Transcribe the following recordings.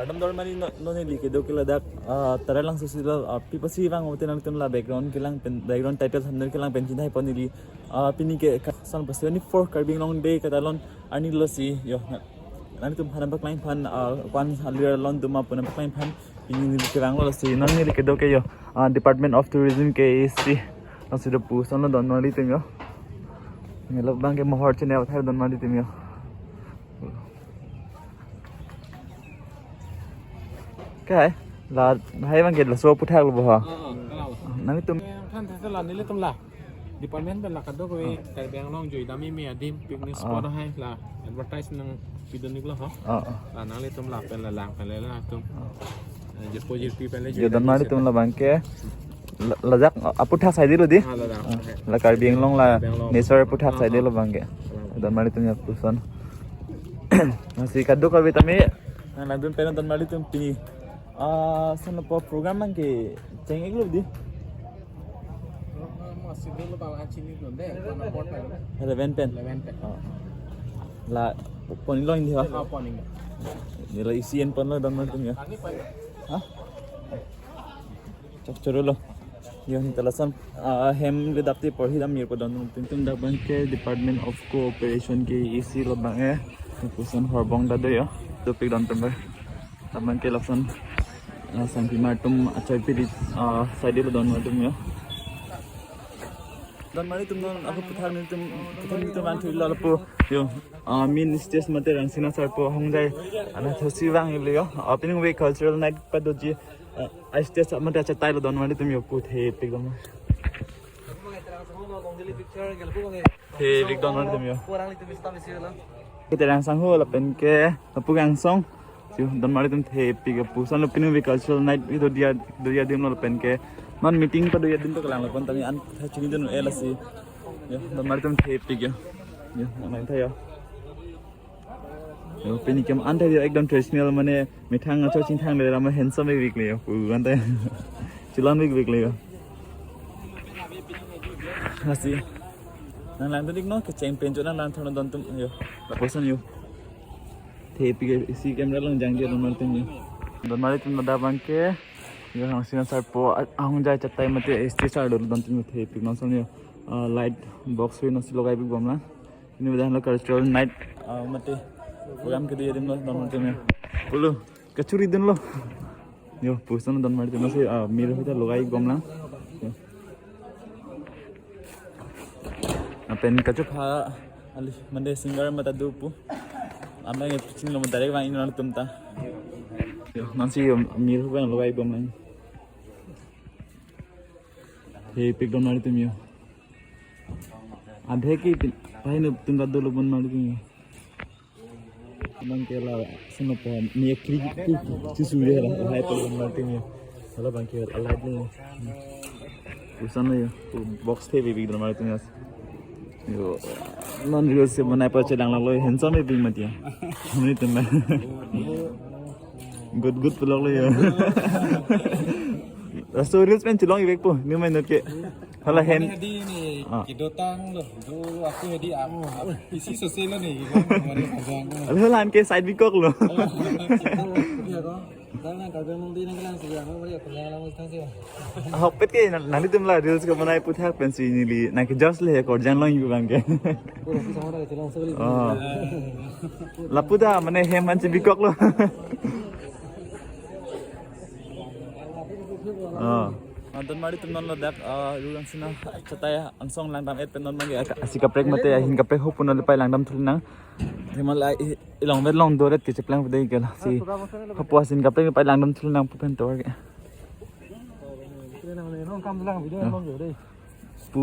Adam Dormani no nili ke do kila dak tara lang sila people si bang hotel nang tunla background kilang background title hamner kilang pension hai ponili pini ke san pas 24 carbing long day katalon ani losi yo nani tum hana bak line fan one halira lon duma puna bak line fan pini nili ke bang losi non nili ke do ke yo department of tourism ke AC nasi do pu san don mali tum yo ngelo bang ke mohor chene thai don mali tum yo cái là hay bang là số puthak lo ba nang tum ท่านทศรัตน์นี่เลยตำหลักดีพาร์ตเมนต์เป็นหลักกันด้วยก็แต่แบงค์น้องจุยดามีเมียดิมปิกนิกสปอร์ตให้ละแอดเวอร์ไทส์นึงปีเดือนนึงแล้วเหรอละนั่งเลยตำหลักเป็นละหลังไปเลยแล้วตุ้มจะโปรเจกต์ปีเป็นเลยจุย dan mari tum la bang ke lajak puthak sai dilu di la kar bieng long la nature puthak sai dilu bang ke dan mari tum ya pusan masih kadu ka vitami nang dun penon dan mari tum pini sana po program mang ke cheng ek lu di masih dulu bawa acin itu deh warna port lah eleven pen la ponin lo indi ha apa nih ni la isian pon lo dan mari tum ya ha chok choro lo yung talasan hem le dapti por hidam mir po don tum da bang ke department of cooperation ke isi lo bang e pusan horbong da do yo to pig don tum taman ke laksan sampai matum acai piri side lo don matum ya dan mari tum don aku putar ni tum an thil la po yo min stage mate rang sina sar po hongjai ana thosi wang le yo opening way cultural night pa do ji I stage mate acha tai lo don mari tum yo pu the pig dom the pig don mari tum yo kita rang sang ho la pen ke pu gang song dan mari tum the pig pusan opening way cultural night itu dia dim lo pen ke non meeting pa do ya din to kalang lapon tami an chini din ela si ya dan mari tum the pig ya nang thayo yo peni kem an thayo ekdom traditional mane mithang acho chin thang le ram handsome week le pu gan ta chilon week le asi nang lang dik no ke champion jo nang lang thon don tum yo la posan yo the pig si camera lang jang dia don mari tum don mari tum da bang ke yo hang sina sar po ahung jai chatai mate st sar do don tin the pig non son yo light box we no logai bi bomla ini udah lo cultural night mate program ke dia din lo don tin yo pulu kachuri din lo yo pusan don mari tin se mir hita logai bomla pen kachu pha ali mande singer mata du pu amna nge pitching lo direct wang in tum ta yo nanti mir huban logai bom lang he pig don mari tum yo adhe ki pai no tum da dolo bon mari tum bang ke la sino po mi kli ki su re la hai to bon mari tum yo hala bang ke alai ni usan yo box the big don mari tum yo non real se banai pa chelang la lo handsome me bing matia ni tum good pulang lo ya stories pen chilong ibek po ni main ke hala hen di ni kido tang lo do aku di amu isi sosial ni mari sajang hala lan ke side bikok lo dia ko dan ka do nang di nang lang siya mo bari ko lang mo tang siya hopet ke nani tum la reels ko banai puthak pen si ni li na ke just le ko jan long yu bang ke puro ki sama da chilong sabri lapuda mane hem man chi bikok lo dan mari tum non lo dak rulang sina chataya angsong langdam et pen non mangi asika prek mate hin ka prek hopun le pai langdam thulnang themal ai ilong vet long doret ke cheplang dei ke si hopwa sin ka prek pai langdam thulnang pu pen tor ke pu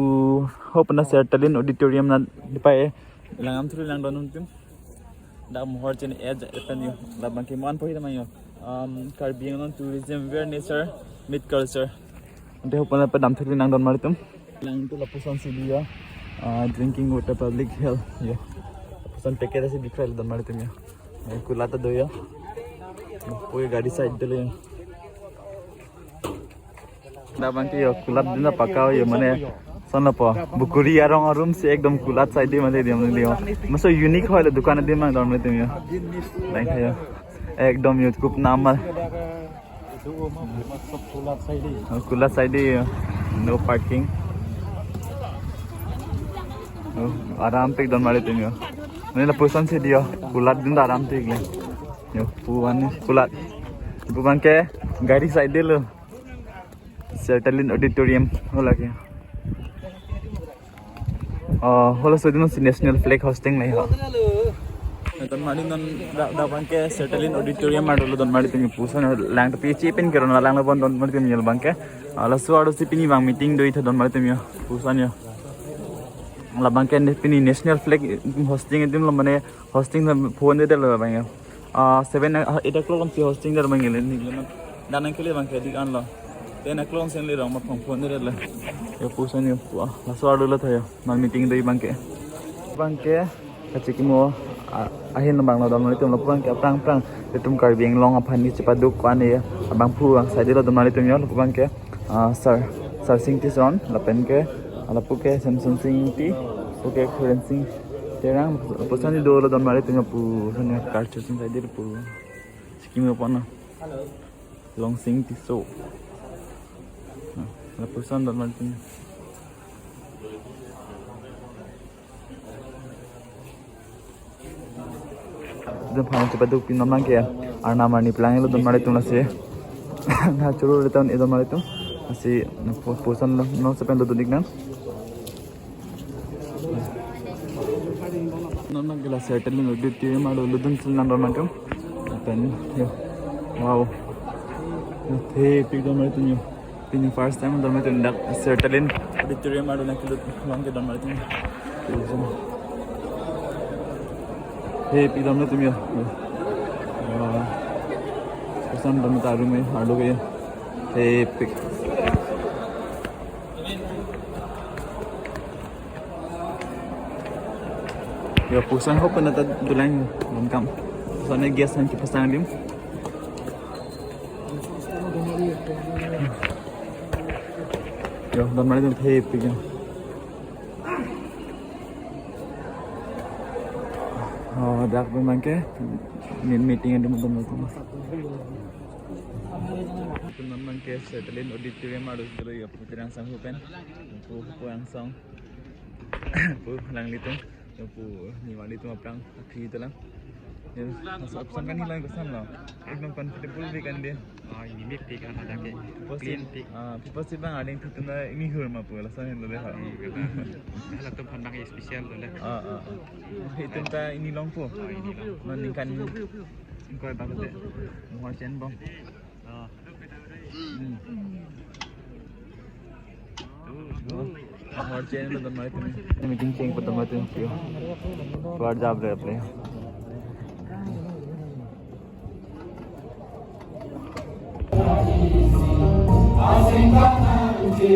hopna sertalin auditorium na pai langam thulnang don tum da mohor chen edge epen yo labang ke man pohi tamay yo Caribbean non tourism where nature meet culture ante hopana pa dam thuli nang don mari tum lang tu lapusan si dia drinking water public health ya pusan package se dikhai don mari tum ya kulata do ya poi gadi side dele da bang ke yo kulat dina pakao yo mane sana po bukuri arong room se ekdom kulat side de mane diam leo maso unique hoile dukan de mang don mari tum ya lain khayo एकदम यो खूप नामल itu masuk pulat saya di. खुला side no parking आराम पे एकदम मारे तुम यो मैंने पोसन से दियो कुलात दिन आराम से गले यो पुवान कुलात पुवान के गाड़ी साइड दे लो सेटलिन ऑडिटोरियम होला के होला सोदिनो नेशनल फ्लैग होस्टिंग नहीं हो don mari don da bangke setelin auditorium madulu don mari tumi pusan lang to pichi pin kero na lang na bon don mari tumi yel bangke ala suado sipini bang meeting doi tha don mari tumi pusan yo la bangke ne pini national flag hosting edim lo mane hosting phone de lo bang 7 8 o'clock on hosting der bang le ni le dan ke le bangke dik an lo 10 o'clock sen le ro ma phone de le yo pusan yo la suado lo tha yo mal meeting doi bangke kachikimo ahin bang la dom ni tum la prang ke prang prang tum kar bieng long aphan ni chipaduk kwan ni abang phu ang sai de la dom ni tum yo la bang ke sir sing ti son la pen ke ala pu ke samsung sing ti pu ke khuren sing terang posan ni do la dom ni tum pu san kar chu sin sai de pu sikimo pon long sing ti so la posan dom ni tum Phang cepat tu pin namang ke arna marni pelang lo don mare tum la se na churu le ton edon mare tum asi posan no se pen do dik nan non nang gela settling odit ti malu ludun sul nan don matum pen yo wow the pig don mare tum yo pin first time don mare tum dak settling odit ti malu na kilut lang ke don mare tum Hey, pidam na tum yo. Pesan dam taru में हार्डो गए. Hey, pick. Yo pesan hope na tad dulang bangkam. Pesan na gas han ki pesan dim. Yo dan mari tum hey pick. Dak memang ke meeting ada teman-teman. Teman-teman ke setelin auditorium ada kalau ya putran sang hupen. Pu yang sang. Pu lang litung. Pu ni wali tu aprang akhir itu lang. Ya, asap sang kan hilang kesan lah. Ekdom comfortable भी kan dia. Ini meeting kan ada ke clean pick. People sih bang ada yang tu tuna ini hurma pu lah sana lo deh. Lah tu pandang spesial tu lah. Itu ta ini long pu. Meningkan kau bangun deh. Muar chen bang. Muar chen lo dah mari tu. Meeting ceng pertama tu sih. Keluar jab deh apa. Asing tanah uji